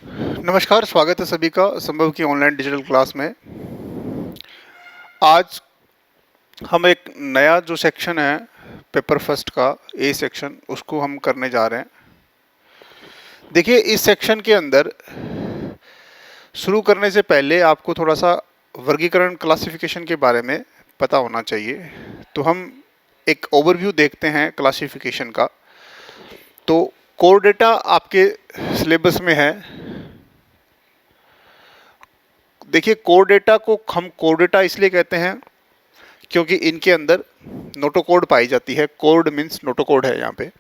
नमस्कार, स्वागत है सभी का संभव की ऑनलाइन डिजिटल क्लास में। आज हम एक नया जो सेक्शन है पेपर फर्स्ट का ए सेक्शन, उसको हम करने जा रहे हैं। देखिए, इस सेक्शन के अंदर शुरू करने से पहले आपको थोड़ा सा वर्गीकरण क्लासिफिकेशन के बारे में पता होना चाहिए। तो हम एक ओवरव्यू देखते हैं क्लासिफिकेशन का। तो कोर डेटा आपके सिलेबस में है। देखिए, कोर डेटा को हम कोर डेटा इसलिए कहते हैं क्योंकि इनके अंदर नोटोकोड पाई जाती है। कोड मीन्स नोटोकोड है यहाँ पे।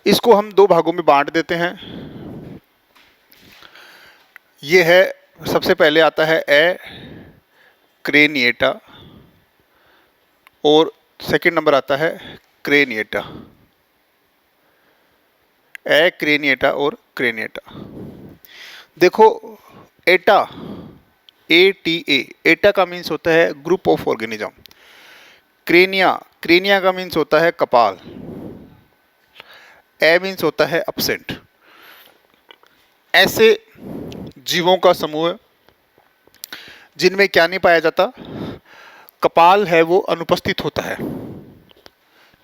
इसको हम दो भागों में बांट देते हैं। ये है, सबसे पहले आता है ए क्रेनिएटा और सेकंड नंबर आता है क्रेनिएटा। ए क्रेनिएटा और क्रेनिएटा। देखो, एटा ATA, एटा का मीन्स होता है group of organism. Crania, crania का मीन्स होता है कपाल। ए मीन्स होता है अपसेंट। ऐसे जीवों का समूह जिनमें क्या नहीं पाया जाता, कपाल है वो अनुपस्थित होता है।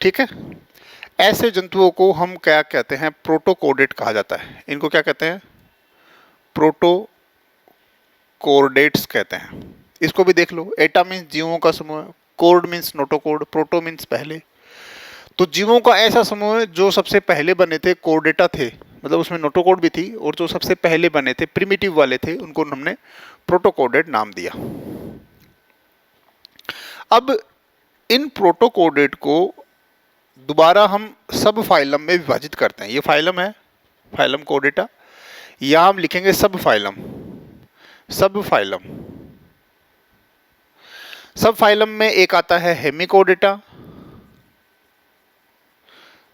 ठीक है, ऐसे जंतुओं को हम क्या कहते हैं, प्रोटोकोडेट कहा जाता है। इनको क्या कहते हैं, प्रोटोकोर्डेट्स कहते हैं। इसको भी देख लो, एटा मीन्स जीवों का समूह, code means notochord, proto means पहले। तो जीवों का ऐसा समूह है जो सबसे पहले बने थे, कोर्डेटा थे, मतलब उसमें नोटोकोड भी थी, और जो सबसे पहले बने थे प्रिमिटिव वाले थे, उनको हमने प्रोटोकोडेट नाम दिया। अब इन प्रोटोकोडेट को दोबारा हम सब फाइलम में विभाजित करते हैं। ये फाइलम है, फाइलम कोर्डेटा। यहां हम लिखेंगे सब फाइलम। सब फाइलम, सब फाइलम में एक आता है हेमिकोडेटा,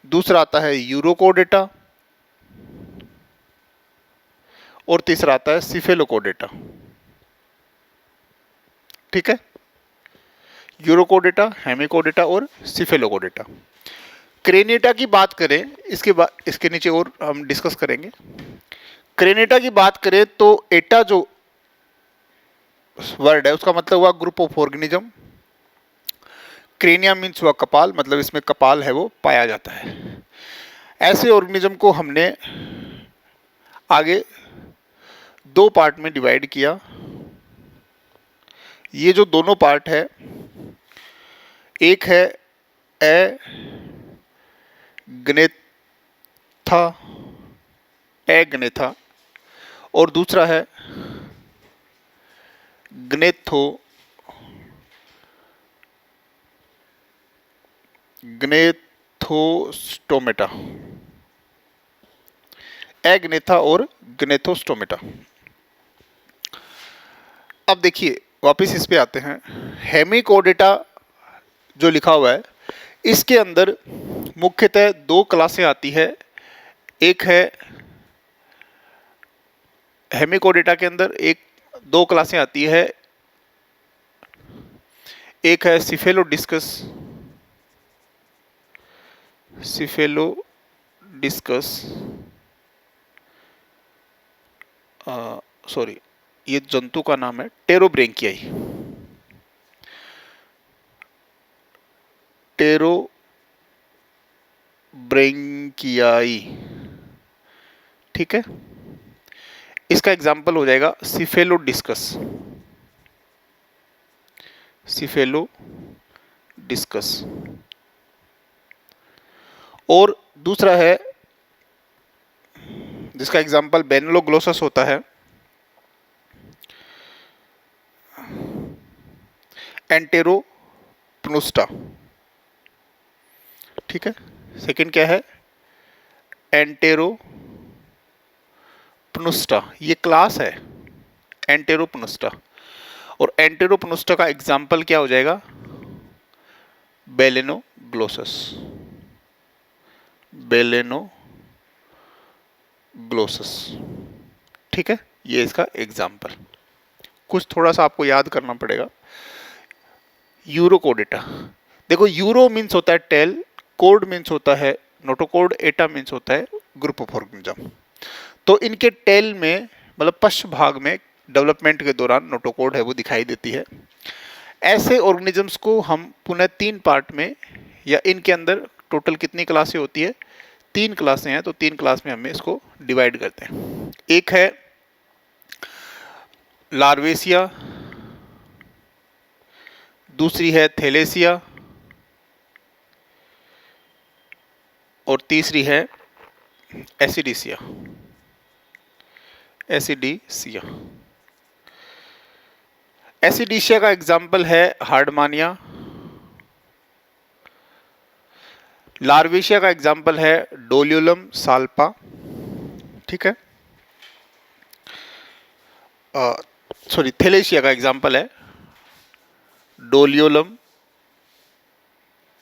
दूसरा आता है यूरोकोडेटा और तीसरा आता है सिफेलोकोडेटा। ठीक है, यूरोकोडेटा, हेमिकोडेटा और सिफेलोकोडेटा। क्रेनिएटा की बात करें, इसके नीचे और हम डिस्कस करेंगे। क्रेनिएटा की बात करें तो एटा जो वर्ड है उसका मतलब हुआ group of organism. Crania means हुआ कपाल, मतलब इसमें कपाल है वो पाया जाता है। ऐसे ऑर्गेनिज्म को हमने आगे दो पार्ट में डिवाइड किया। ये जो दोनों पार्ट है, एक है एग्नेथा और दूसरा है ग्नेथोस्टोमेटा। एग्नेथा और ग्नेथोस्टोमेटा। अब देखिए, वापस इस पे आते हैं। हेमिकोडेटा जो लिखा हुआ है, इसके अंदर मुख्यतः दो क्लासें आती है। एक है हेमिकोडेटा के अंदर दो क्लासें आती है। एक है सिफेलोडिस्कस, सॉरी, ये जंतु का नाम है टेरोब्रेंकियाई। ठीक है, इसका एग्जाम्पल हो जाएगा सिफेलोडिस्कस। और दूसरा है जिसका एग्जाम्पल बेनेलोग्लोसस होता है, एंटेरोपनुस्टा। ठीक है, सेकंड क्या है, एंटेरोपनुस्टा। ये क्लास है एंटेरोपनुस्टा। और एंटेरोपनुस्टा का एग्जाम्पल क्या हो जाएगा, बेलेनोग्लोसस। ठीक है, ये इसका एग्जाम्पल। कुछ थोड़ा सा आपको याद करना पड़ेगा। यूरोकोडेटा, देखो, यूरो मीन्स होता है टेल, कोड मीन्स होता है नोटोकोड, एटा मीन्स होता है ग्रुप ऑफ ऑर्गेनिज्म। तो इनके टेल में मतलब पश्च भाग में डेवलपमेंट के दौरान नोटोकॉर्ड है वो दिखाई देती है। ऐसे ऑर्गेनिजम्स को हम पुनः 3 पार्ट में, या इनके अंदर टोटल कितनी क्लासें होती है, 3 क्लासें हैं, तो 3 क्लास में हम इसको डिवाइड करते हैं। एक है लार्वेसिया, दूसरी है थैलेसिया, और तीसरी है एसिडिसिया। एसिडिसिया एसिडिसिया का एग्जाम्पल है हार्डमानिया। लार्वेशिया का एग्जाम्पल है डोलियोलम साल्पा। ठीक है, सॉरी, थैलेसिया का एग्जाम्पल है डोलियोलम,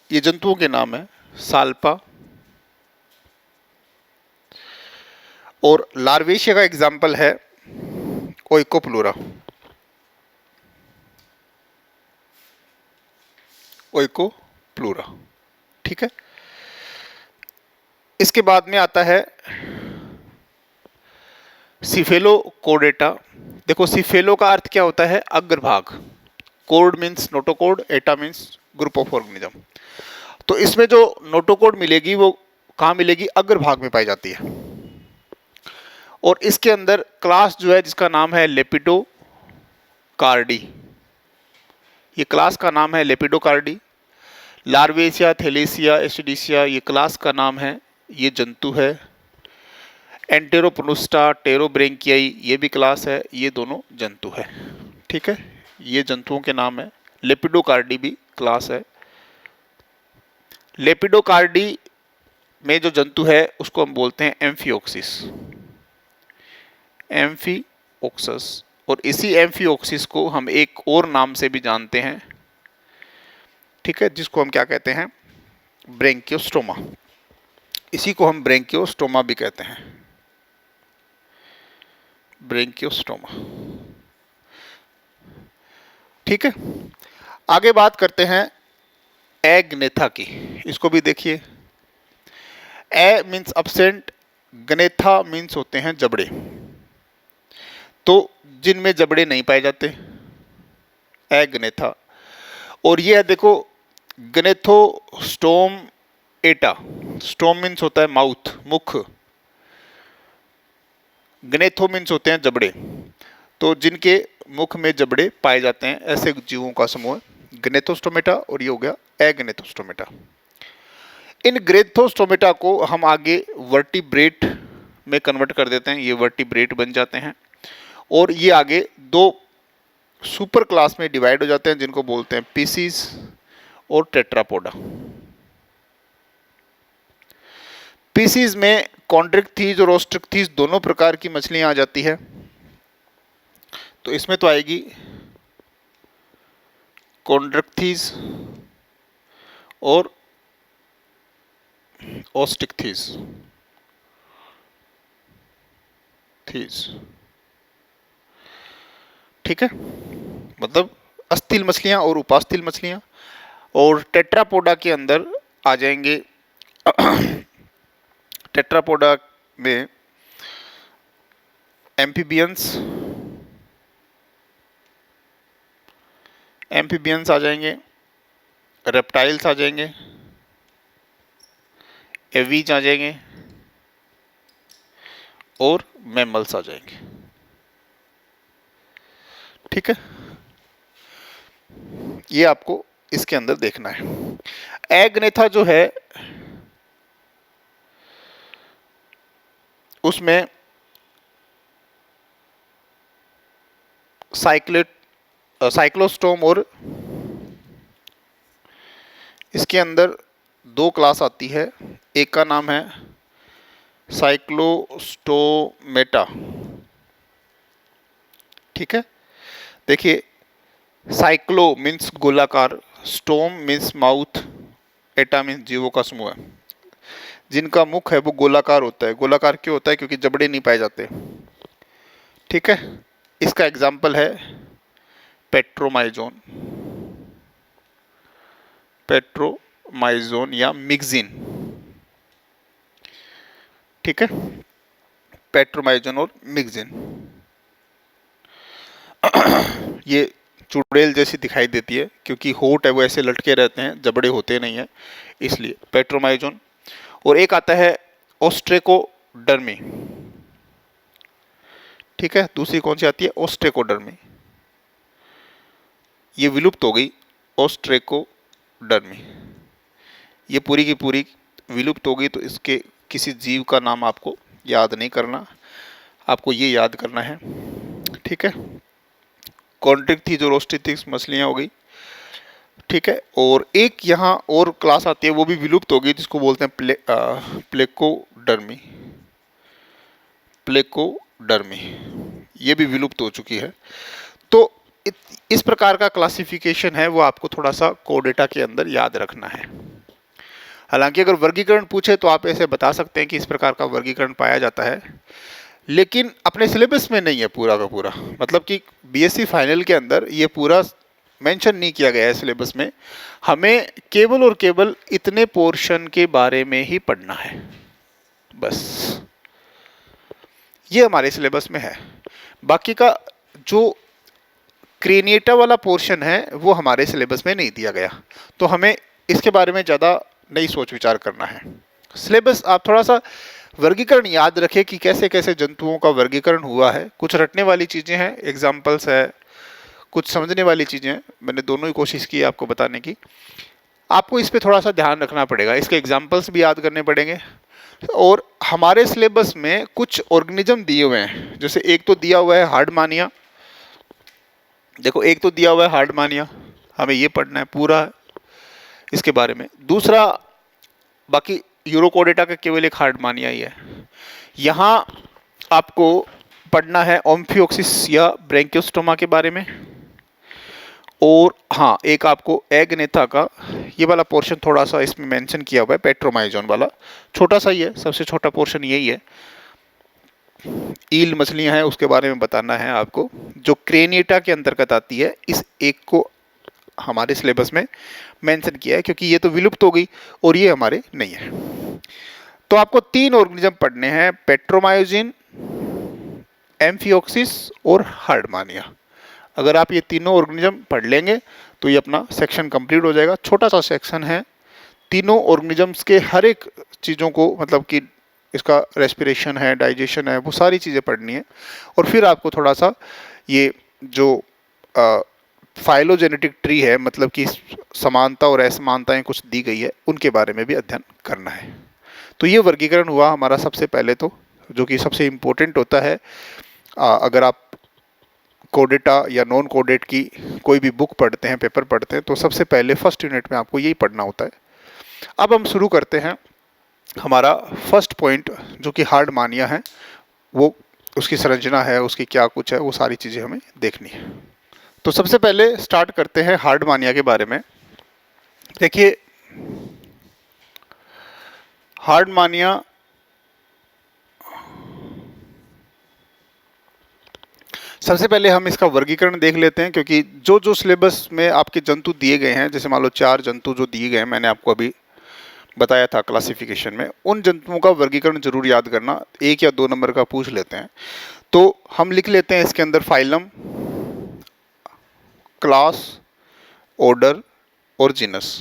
ये जंतुओं के नाम है, साल्पा। और लार्वेशिया का एग्जाम्पल है ओइकोप्लूरा। ओइकोप्लूरा, ठीक है। इसके बाद में आता है सिफेलोकोडेटा। देखो, सिफेलो का अर्थ क्या होता है, अग्रभाग। Code means notochord, Etah means group of organism. तो इसमें जो नोटोकोड मिलेगी वो कहाँ मिलेगी, अग्रभाग में पाई जाती है। और इसके अंदर क्लास जो है जिसका नाम है लेपिडोकार्डी, ये क्लास का नाम है लेपिडोकार्डी। लार्वेसिया, थैलेसिया, एसिडिसिया, ये क्लास का नाम है, ये जंतु है। एंटेरोपनुस्टा, टेरोब्रेंकियाई, ये भी क्लास है, ये दोनों जंतु है। ठीक है, ये जंतुओं के नाम है। लेपिडोकार्डी भी क्लास है। लेपिडोकार्डी में जो जंतु है उसको हम बोलते हैं एम्फिओक्सिस। एम्फिओक्सस। और इसी एम्फिओक्सिस को हम एक और नाम से भी जानते हैं, ठीक है, जिसको हम क्या कहते हैं, ब्रेंकियोस्टोमा। इसी को हम ब्रेंकियोस्टोमा भी कहते हैं, ब्रेंकियोस्टोमा। ठीक है, आगे बात करते हैं एग्नेथा की। इसको भी देखिए, ए मीन्स अब्सेंट, गनेथा मीन्स होते हैं जबड़े, तो जिनमें जबड़े नहीं पाए जाते, एग्नेथा। और ये है देखो, गनेथोस्टोम एटा। स्टोम मीन्स होता है माउथ, मुख। गनेथो मीन्स होते हैं जबड़े, तो जिनके मुख में जबड़े पाए जाते हैं, ऐसे जीवों का समूह गनेथोस्टोमेटा। और ये हो गया एगनेथोस्टोमेटा। इन ग्रेथोस्टोमेटा को हम आगे वर्टिब्रेट में कन्वर्ट कर देते हैं, ये वर्टिब्रेट बन जाते हैं। और ये आगे 2 सुपर क्लास में डिवाइड हो जाते हैं, जिनको बोलते हैं पीसीज और टेट्रापोडा। पीसीज में कॉन्ड्रिक्थीज और ऑस्ट्रिक्थीज दोनों प्रकार की मछलियां आ जाती है। तो इसमें तो आएगी कॉन्ड्रिक्थीज और ऑस्ट्रिक्थीज। ठीक है, मतलब अस्थिल मछलियां और उपास्थल मछलियां। और टेट्रापोडा के अंदर आ जाएंगे टेट्रापोडा में एम्फीबियंस आ जाएंगे, रेप्टाइल्स आ जाएंगे, एवीज आ जाएंगे, और मैमल्स आ जाएंगे। ठीक है, ये आपको इसके अंदर देखना है। एग्नेथा जो है उसमें साइक्लोस्टोम और इसके अंदर 2 क्लास आती है। एक का नाम है साइक्लोस्टोमेटा। ठीक है, देखिए, साइक्लो मीन्स गोलाकार, स्टोम मीन्स माउथ, एटा मीन्स जीवों का समूह है, जिनका मुख है वो गोलाकार होता है। गोलाकार क्यों होता है, क्योंकि जबड़े नहीं पाए जाते। ठीक है, इसका एग्जाम्पल है पेट्रोमाइजोन, पेट्रोमाइजोन या मिक्सिन। ठीक है, पेट्रोमाइजन और मिक्सिन। ये चुड़ैल जैसी दिखाई देती है क्योंकि होठ है वो ऐसे लटके रहते हैं, जबड़े होते नहीं हैं, इसलिए पेट्रोमाइजन। और एक आता है ओस्ट्रेकोडर्मी, ठीक है। दूसरी कौन सी आती है? ओस्ट्रेकोडर्मी, ये विलुप्त हो गई। ओस्ट्रेकोडर्मी ये पूरी की पूरी विलुप्त हो गई, तो इसके किसी जीव का नाम आपको याद नहीं करना, आपको ये याद करना है, ठीक है। कॉन्ट्रिक्थिजोरोस्टिथिक्स मछलियाँ हो गई, ठीक है। और एक यहाँ और क्लास आती है, वो भी विलुप्त हो गई, जिसको बोलते हैं प्लेकोडर्मी। प्लेकोडर्मी ये भी विलुप्त हो चुकी है। तो इस प्रकार का क्लासिफिकेशन है, वो आपको थोड़ा सा कोडेटा के अंदर याद रखना है। हालांकि अगर वर्गीकरण पूछे तो आप ऐसे बता सकते हैं कि इस प्रकार का वर्गीकरण पाया जाता है, लेकिन अपने सिलेबस में नहीं है पूरा का पूरा। मतलब कि बीएससी फाइनल के अंदर ये पूरा मेंशन नहीं किया गया है सिलेबस में। हमें केवल और केवल इतने पोर्शन के बारे में ही पढ़ना है, बस ये हमारे सिलेबस में है। बाकी का जो क्रेनिएटा वाला पोर्शन है वो हमारे सिलेबस में नहीं दिया गया, तो हमें इसके बारे में ज़्यादा नहीं सोच विचार करना है। सिलेबस आप थोड़ा सा वर्गीकरण याद रखें कि कैसे कैसे जंतुओं का वर्गीकरण हुआ है। कुछ रटने वाली चीज़ें हैं, एग्जाम्पल्स है, कुछ समझने वाली चीज़ें हैं। मैंने दोनों ही कोशिश की आपको बताने की। आपको इस पे थोड़ा सा ध्यान रखना पड़ेगा, इसके एग्जाम्पल्स भी याद करने पड़ेंगे। और हमारे सिलेबस में कुछ ऑर्गेनिज्म दिए हुए हैं, जैसे एक तो दिया हुआ है हार्डमानिया। देखो एक तो दिया हुआ है हार्डमानिया, हमें ये पढ़ना है पूरा इसके बारे में। दूसरा, बाकी यूरोकोडेटा का केवल एक हार्डमानिया ही है। यहाँ आपको पढ़ना है ओम्फियोक्सिस या ब्रैंकियोस्टोमा के बारे में। और हाँ, एक आपको एगनेथा का ये वाला पोर्शन थोड़ा सा इसमें मेंशन किया हुआ है, पेट्रोमाइजोन वाला, छोटा सा ही है, सबसे छोटा पोर्शन यही है। ईल मछलियां हैं उसके बारे में बताना है आपको, जो क्रेनिएटा के अंतर्गत आती है। इस एक को हमारे सिलेबस में मेंशन किया है क्योंकि ये तो विलुप्त हो गई और ये हमारे नहीं है। तो आपको 3 ऑर्गेनिज्म पढ़ने हैं, पेट्रोमायोजिन, एम्फियोक्सिस और हार्डमानिया। अगर आप ये तीनों ऑर्गेनिज्म पढ़ लेंगे तो ये अपना सेक्शन कंप्लीट हो जाएगा। छोटा सा सेक्शन है, तीनों ऑर्गेनिजम्स के हर एक चीज़ों को, मतलब कि इसका रेस्पिरेशन है, डाइजेशन है, वो सारी चीज़ें पढ़नी है। और फिर आपको थोड़ा सा ये जो फाइलोजेनेटिक ट्री है, मतलब कि समानता और असमानताएं कुछ दी गई है, उनके बारे में भी अध्ययन करना है। तो ये वर्गीकरण हुआ हमारा सबसे पहले, तो जो कि सबसे इम्पोर्टेंट होता है। अगर आप कोडेटा या नॉन कोडेट की कोई भी बुक पढ़ते हैं, पेपर पढ़ते हैं, तो सबसे पहले फर्स्ट यूनिट में आपको यही पढ़ना होता है। अब हम शुरू करते हैं। हमारा फर्स्ट पॉइंट जो कि हार्डमानिया है, वो उसकी संरचना है, उसकी क्या कुछ है, वो सारी चीज़ें हमें देखनी है। तो सबसे पहले स्टार्ट करते हैं हार्डमानिया के बारे में। देखिए, हार्डमानिया सबसे पहले हम इसका वर्गीकरण देख लेते हैं, क्योंकि जो जो सिलेबस में आपके जंतु दिए गए हैं, जैसे मान लो 4 जंतु जो दिए गए हैं, मैंने आपको अभी बताया था क्लासिफिकेशन में, उन जंतुओं का वर्गीकरण जरूर याद करना। 1 या 2 नंबर का पूछ लेते हैं। तो हम लिख लेते हैं इसके अंदर फाइलम, क्लास, ऑर्डर और जीनस,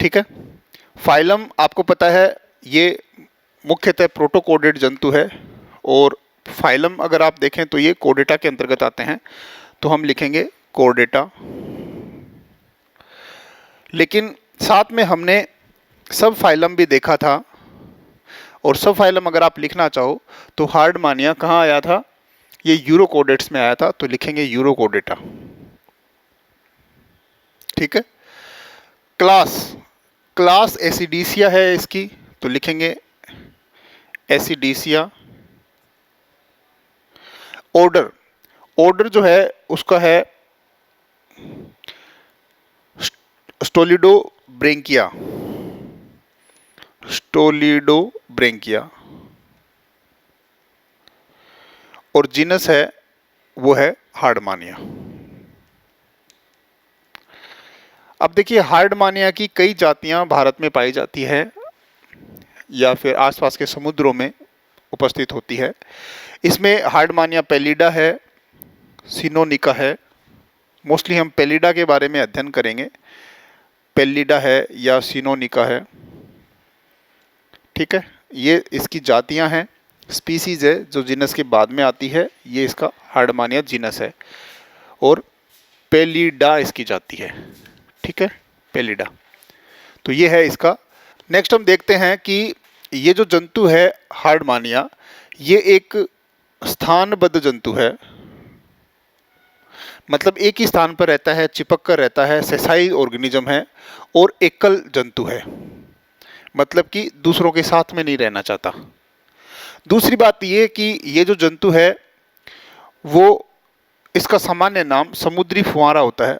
ठीक है। फाइलम आपको पता है ये मुख्यतः प्रोटोकोडेट जंतु है, और फाइलम अगर आप देखें तो ये कोडेटा के अंतर्गत आते हैं, तो हम लिखेंगे कोडेटा। लेकिन साथ में हमने सब फाइलम भी देखा था, और सब फाइलम अगर आप लिखना चाहो तो हार्डमानिया कहाँ आया था? ये यूरोकोडेट्स में आया था, तो लिखेंगे यूरोकोडेटा, ठीक है। क्लास, क्लास एसिडिसिया है इसकी, तो लिखेंगे एसिडिसिया। ऑर्डर, ऑर्डर जो है उसका है स्टोलिडोब्रेंकिया, स्टोलिडोब्रेंकिया। और जीनस है वो है हार्डमानिया। अब देखिए, हार्डमानिया की कई जातियां भारत में पाई जाती है, या फिर आसपास के समुद्रों में उपस्थित होती है। इसमें हार्डमानिया पैलिडा है, सिनोनिका है। मोस्टली हम पैलिडा के बारे में अध्ययन करेंगे, पैलिडा है या सिनोनिका है। ठीक है, ये इसकी जातियां हैं, स्पीसीज है जो जीनस के बाद में आती है, ये इसका हार्डमानिया जीनस है, और पैलिडा इसकी जाति है। ठीक है, पैलिडा। तो ये है इसका। नेक्स्ट हम देखते हैं कि ये जो जंतु है हार्डमानिया, ये एक स्थानबद्ध जंतु है, मतलब एक ही स्थान पर रहता है, चिपक कर रहता है, सेसाई ऑर्गेनिज्म है और एकल जंतु है, मतलब कि दूसरों के साथ में नहीं रहना चाहता। दूसरी बात ये कि ये जो जंतु है वो, इसका सामान्य नाम समुद्री फुवारा होता है,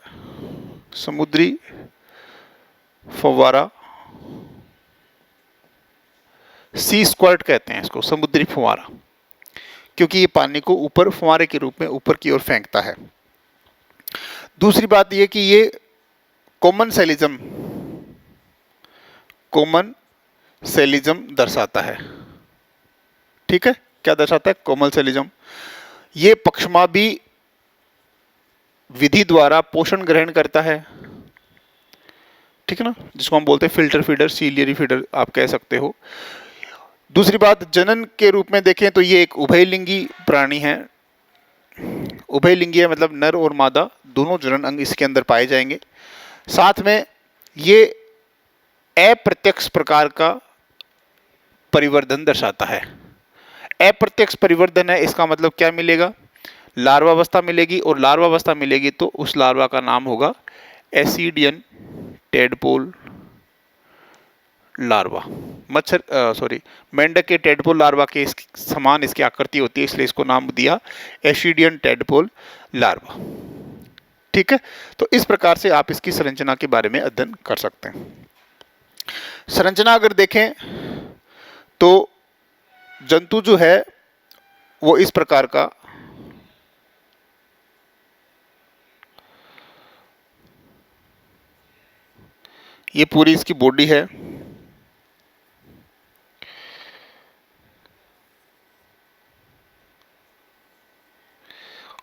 समुद्री फव्वारा, सी स्क्वर्ट कहते हैं इसको, समुद्री फुवारा, क्योंकि ये पानी को ऊपर फुवारे के रूप में ऊपर की ओर फेंकता है। दूसरी बात ये कि ये कॉमन सेलिज्म दर्शाता है। ठीक है, क्या दर्शाता है? कॉमन सेलिज्म। ये पक्षमाभी विधि द्वारा पोषण ग्रहण करता है। ठीक है ना, जिसको हम बोलते हैं फिल्टर फीडर, सीलियरी फीडर आप कह सकते हो। दूसरी बात, जनन के रूप में देखें तो ये एक उभयलिंगी प्राणी है। उभयलिंगी है मतलब नर और मादा दोनों जनन अंग इसके अंदर पाए जाएंगे। साथ में ये अप्रत्यक्ष प्रकार का परिवर्धन दर्शाता है। अप्रत्यक्ष परिवर्धन है, इसका मतलब क्या मिलेगा? लार्वावस्था मिलेगी, और लार्वावस्था मिलेगी तो उस लार्वा का नाम होगा एसिडियन टेडपोल लार्वा। मेंढक के टेडपोल लार्वा के समान इसकी आकृति होती है, इसलिए इसको नाम दिया एसिडियन टेडपोल लार्वा। ठीक है, तो इस प्रकार से आप इसकी संरचना के बारे में अध्ययन कर सकते हैं। संरचना अगर देखें तो जंतु जो है वो इस प्रकार का, ये पूरी इसकी बॉडी है,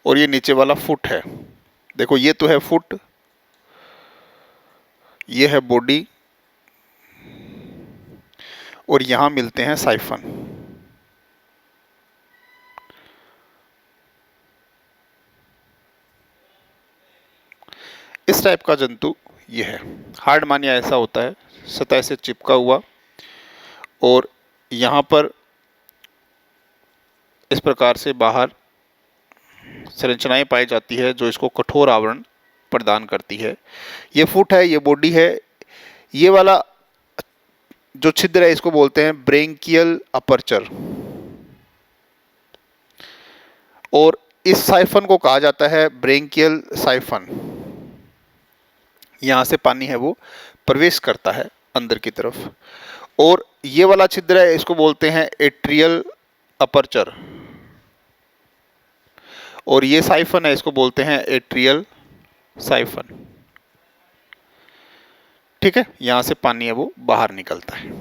और ये नीचे वाला फुट है। देखो ये तो है फुट, ये है बॉडी, और यहां मिलते हैं साइफन। इस टाइप का जंतु ये है। हार्डमानिया ऐसा होता है, सतह से चिपका हुआ, और यहाँ पर इस प्रकार से बाहर संरचनाएं पाई जाती है जो इसको कठोर आवरण प्रदान करती है। ये फुट है, ये बॉडी है, ये वाला जो छिद्र है इसको बोलते हैं ब्रेंकियल अपर्चर, और इस साइफन को कहा जाता है ब्रेंकियल साइफन। यहां से पानी है वो प्रवेश करता है अंदर की तरफ, और ये वाला छिद्र है इसको बोलते हैं एट्रियल अपर्चर, और ये साइफन है इसको बोलते हैं एट्रियल साइफन। ठीक है, यहां से पानी है वो बाहर निकलता है।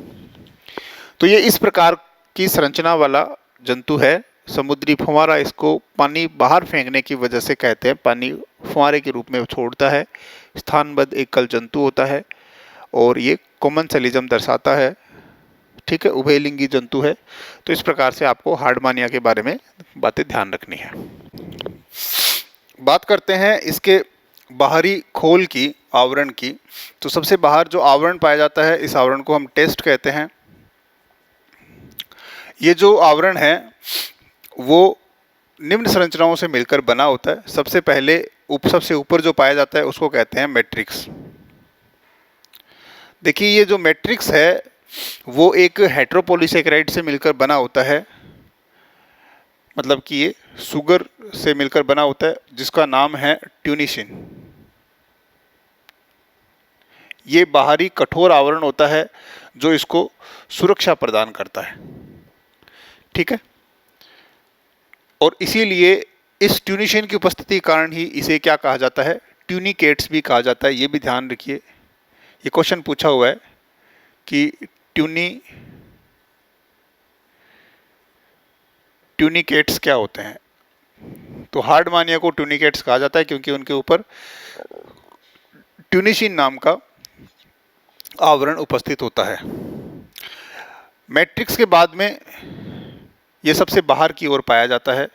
तो ये इस प्रकार की संरचना वाला जंतु है, समुद्री फुवारा। इसको पानी बाहर फेंकने की वजह से कहते हैं, पानी फुवारे के रूप में छोड़ता है, स्थानबद्ध एकल जंतु होता है, और ये कॉमन सेलिज्म दर्शाता है। ठीक है, उभयलिंगी जंतु है। तो इस प्रकार से आपको हार्डमानिया के बारे में बातें ध्यान रखनी है। बात करते हैं इसके बाहरी खोल की, आवरण की। तो सबसे बाहर जो आवरण पाया जाता है, इस आवरण को हम टेस्ट कहते हैं। ये जो आवरण है वो निम्न संरचनाओं से मिलकर बना होता है। सबसे पहले सबसे ऊपर जो पाया जाता है उसको कहते हैं मैट्रिक्स। देखिए ये जो मैट्रिक्स है वो एक हेट्रोपोलीसेकेराइड से मिलकर बना होता है, मतलब कि ये सुगर से मिलकर बना होता है, जिसका नाम है ट्यूनिशिन। ये बाहरी कठोर आवरण होता है जो इसको सुरक्षा प्रदान करता है। ठीक है, और इसीलिए इस ट्यूनिशिन की उपस्थिति के कारण ही इसे क्या कहा जाता है? ट्यूनिकेट्स भी कहा जाता है। ये भी ध्यान रखिए, ये क्वेश्चन पूछा हुआ है कि ट्यूनिकेट्स क्या होते हैं? तो हार्ड मानिया को ट्यूनिकेट्स कहा जाता है क्योंकि उनके ऊपर ट्यूनिशिन नाम का आवरण उपस्थित होता है। मैट्रिक्स के बाद में ये सबसे बाहर की ओर पाया जाता है,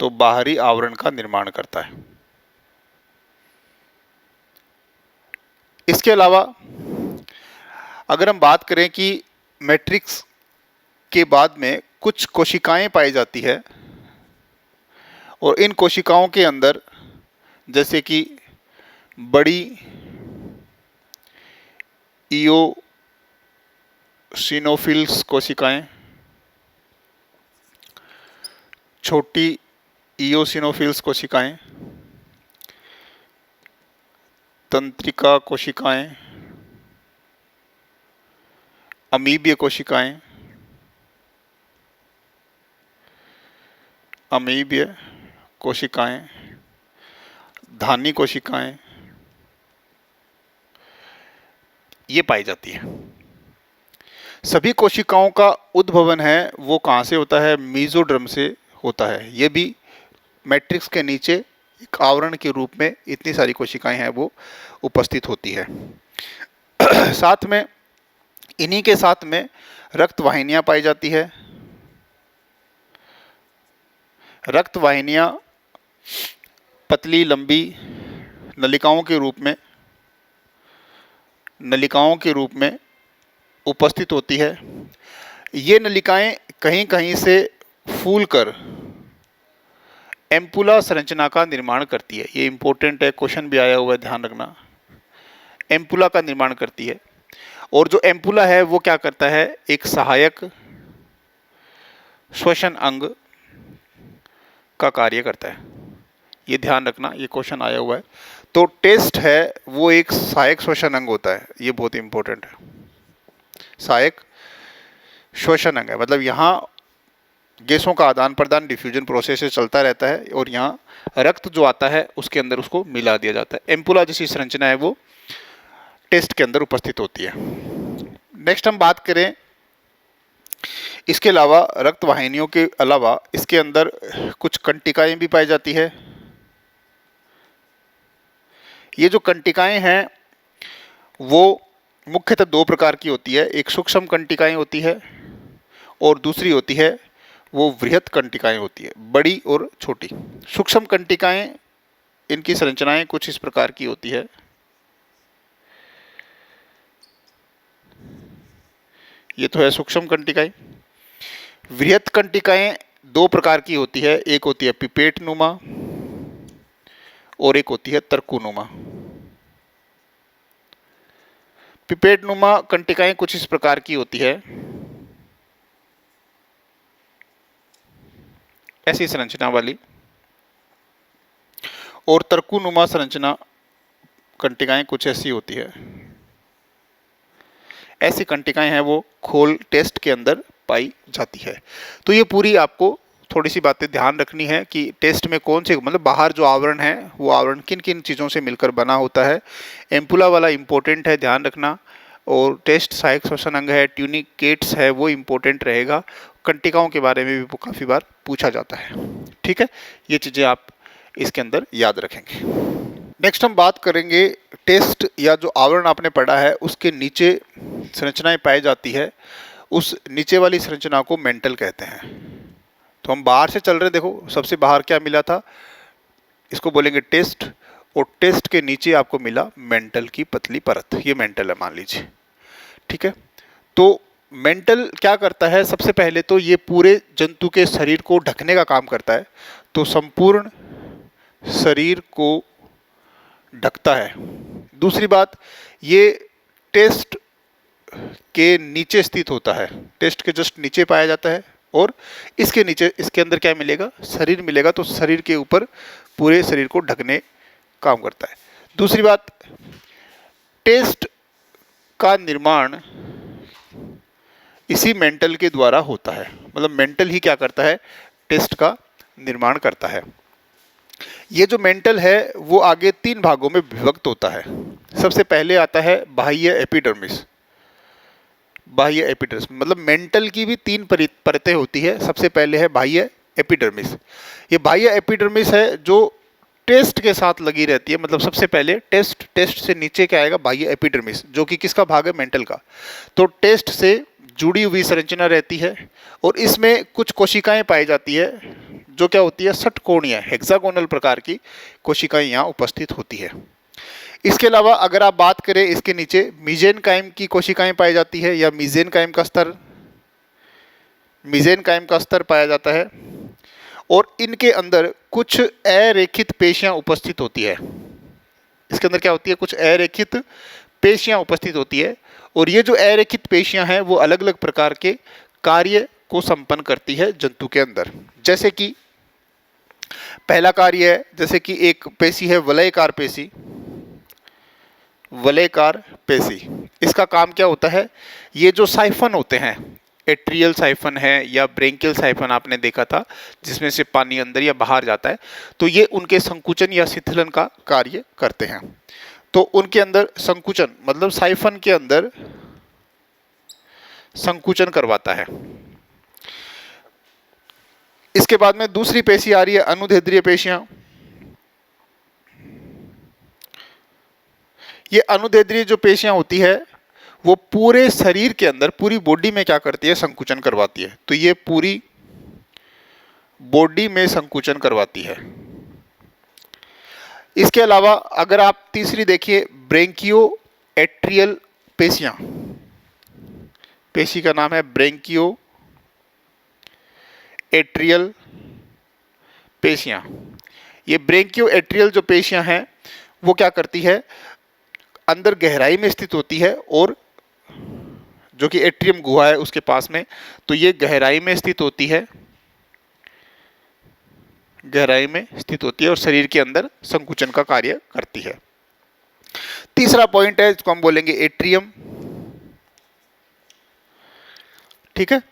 तो बाहरी आवरण का निर्माण करता है। इसके अलावा अगर हम बात करें कि मैट्रिक्स के बाद में कुछ कोशिकाएं पाई जाती है और इन कोशिकाओं के अंदर जैसे कि बड़ी इओसिनोफिल्स कोशिकाएं, छोटी इओसिनोफिल्स कोशिकाएं, तंत्रिका कोशिकाएं, अमीबीय कोशिकाएं, अमीबीय कोशिकाएं, धानी कोशिकाएं, ये पाई जाती है। सभी कोशिकाओं का उद्भवन है वो कहाँ से होता है? मेसोडर्म से होता है। ये भी मैट्रिक्स के नीचे एक आवरण के रूप में इतनी सारी कोशिकाएं हैं वो उपस्थित होती है। साथ में इन्हीं के साथ में रक्त वाहिनियां पाई जाती है। रक्त वाहिनियां पतली लंबी नलिकाओं के रूप में उपस्थित होती है। ये नलिकाएं कहीं कहीं से फूलकर एम्पुला संरचना का निर्माण करती है। ये इंपॉर्टेंट है, क्वेश्चन भी आया हुआ है, ध्यान रखना। एम्पुला का निर्माण करती है और जो एम्पुला है वो क्या करता है? एक सहायक श्वसन अंग का कार्य करता है। ये ध्यान रखना, ये क्वेश्चन आया हुआ है। तो टेस्ट है वो एक सहायक श्वसन अंग होता है, ये बहुत इंपॉर्टेंट है। सहायक श्वसन अंग है, मतलब यहाँ गैसों का आदान प्रदान डिफ्यूजन प्रोसेस से चलता रहता है और यहाँ रक्त जो आता है उसके अंदर उसको मिला दिया जाता है। एम्पुला जैसी संरचना है वो टेस्ट के अंदर उपस्थित होती है। नेक्स्ट हम बात करें, इसके अलावा रक्त वाहिनियों के अलावा इसके अंदर कुछ कंटिकाएं भी पाई जाती है। ये जो कंटिकाएं हैं वो मुख्यतः दो प्रकार की होती है। एक सूक्ष्म कंटिकाएं होती है और दूसरी होती है वो वृहत कंटिकाएं होती है, बड़ी और छोटी। सूक्ष्म कंटिकाएं, इनकी संरचनाएं कुछ इस प्रकार की होती है। ये तो है सूक्ष्म कंटिकाएं। वृहत कंटिकाएं दो प्रकार की होती है, एक होती है पिपेट नुमा और एक होती है तरकुनुमा। पिपेट नुमा कंटिकाएं कुछ इस प्रकार की होती है, ऐसी संरचना वाली, और तरकुनुमा संरचना कंटिकाएं कुछ ऐसी होती है। ऐसी कंटिकाएं हैं वो खोल टेस्ट के अंदर पाई जाती है। तो ये पूरी आपको थोड़ी सी बातें ध्यान रखनी है कि टेस्ट में कौन से, मतलब बाहर जो आवरण है वो आवरण किन किन चीज़ों से मिलकर बना होता है। एम्पुला वाला इम्पोर्टेंट है, ध्यान रखना। और टेस्ट सहायक श्वसन अंग है, ट्यूनिकेट्स है, वो इम्पोर्टेंट रहेगा। कंटिकाओं के बारे में भी काफ़ी बार पूछा जाता है। ठीक है, ये चीज़ें आप इसके अंदर याद रखेंगे। नेक्स्ट हम बात करेंगे टेस्ट या जो आवरण आपने पढ़ा है उसके नीचे संरचनाएं पाई जाती है, उस नीचे वाली संरचना को मेंटल कहते हैं। तो हम बाहर से चल रहे, देखो सबसे बाहर क्या मिला था, इसको बोलेंगे टेस्ट, और टेस्ट के नीचे आपको मिला मेंटल की पतली परत, ये मेंटल है मान लीजिए। ठीक है, तो मेंटल क्या करता है? सबसे पहले तो ये पूरे जंतु के शरीर को ढकने का काम करता है, तो संपूर्ण शरीर को ढकता है। दूसरी बात, ये टेस्ट के नीचे स्थित होता है, टेस्ट के जस्ट नीचे पाया जाता है, और इसके नीचे, इसके अंदर क्या मिलेगा? शरीर मिलेगा, तो शरीर के ऊपर पूरे शरीर को ढकने काम करता है। दूसरी बात, टेस्ट का निर्माण इसी मेंटल के द्वारा होता है, मतलब मेंटल ही क्या करता है? टेस्ट का निर्माण करता है। ये जो मेंटल है वो आगे तीन भागों में विभक्त होता है। सबसे पहले आता है बाह्य एपिडर्मिस। बाह्य एपिडर्मिस, मतलब मेंटल की भी 3 परतें होती है। सबसे पहले है बाह्य एपिडर्मिस। ये बाह्य एपिडर्मिस है जो टेस्ट के साथ लगी रहती है, मतलब सबसे पहले टेस्ट से नीचे क्या आएगा, बाह्य एपिडर्मिस, जो कि किसका भाग है, मेंटल का। तो टेस्ट से जुड़ी हुई संरचना रहती है और इसमें कुछ कोशिकाएं पाई जाती है जो क्या होती है, षटकोणीय हेक्सागोनल प्रकार की कोशिकाएं यहाँ उपस्थित होती है। इसके अलावा अगर आप बात करें, इसके नीचे मीजेनकाइम की कोशिकाएं पाई जाती है या मीजेनकाइम का स्तर पाया जाता है और इनके अंदर कुछ अरेखित पेशियां उपस्थित होती है। इसके अंदर क्या होती है, कुछ अरेखित पेशियां उपस्थित होती है और ये जो अरेखित पेशियां हैं वो अलग अलग प्रकार के कार्य को संपन्न करती है जंतु के अंदर। जैसे कि पहला कार्य है, जैसे कि एक पेशी है वलयकार पेशी। वलयकार पेशी, इसका काम क्या होता है, ये जो साइफन होते हैं, एट्रियल साइफन है या ब्रेंकियल साइफन आपने देखा था जिसमें से पानी अंदर या बाहर जाता है, तो ये उनके संकुचन या शिथिलन का कार्य करते हैं। तो उनके अंदर संकुचन, मतलब साइफन के अंदर संकुचन करवाता है। इसके बाद में दूसरी पेशी आ रही है अनुदैर्ध्य पेशियां। ये अनुदैर्ध्य जो पेशियां होती है वो पूरे शरीर के अंदर, पूरी बॉडी में क्या करती है, संकुचन करवाती है। तो ये पूरी बॉडी में संकुचन करवाती है। इसके अलावा अगर आप तीसरी देखिए, ब्रेंकियो एट्रियल पेशियां, पेशी का नाम है ब्रेंकियो एट्रियल पेशियां। ये ब्रेंकियो एट्रियल जो पेशियां हैं वो क्या करती है, अंदर गहराई में स्थित होती है और जो कि एट्रियम गुहा है उसके पास में, तो ये गहराई में स्थित होती है, गहराई में स्थित होती है और शरीर के अंदर संकुचन का कार्य करती है। तीसरा पॉइंट है जिसको हम बोलेंगे एट्रियम। ठीक है,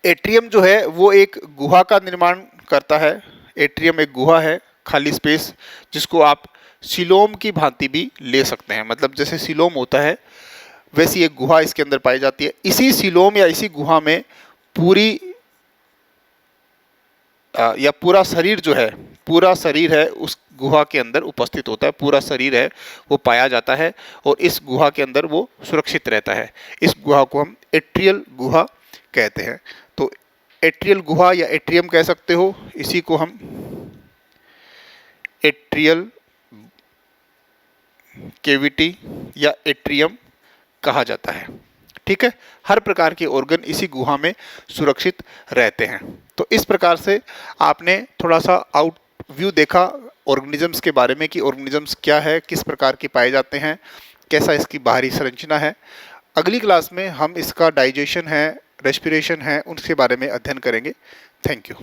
एट्रियम जो है वो एक गुहा का निर्माण करता है। एट्रियम एक गुहा है, खाली स्पेस, जिसको आप सिलोम की भांति भी ले सकते हैं। मतलब जैसे सिलोम होता है वैसी एक गुहा इसके अंदर पाई जाती है। इसी सिलोम या इसी गुहा में पूरी या पूरा शरीर जो है, पूरा शरीर है उस गुहा के अंदर उपस्थित होता है, पूरा शरीर है वो पाया जाता है और इस गुहा के अंदर वो सुरक्षित रहता है। इस गुहा को हम एट्रियल गुहा कहते हैं। तो एट्रियल गुहा या एट्रियम कह सकते हो, इसी को हम एट्रियल केविटी या एट्रियम कहा जाता है। ठीक है, हर प्रकार के ऑर्गन इसी गुहा में सुरक्षित रहते हैं। तो इस प्रकार से आपने थोड़ा सा आउट व्यू देखा ऑर्गेनिजम्स के बारे में कि ऑर्गेनिजम्स क्या है, किस प्रकार के पाए जाते हैं, कैसा इसकी बाहरी संरचना है। अगली क्लास में हम इसका डाइजेशन है, रेस्पिरेशन है, उनके बारे में अध्ययन करेंगे। Thank you.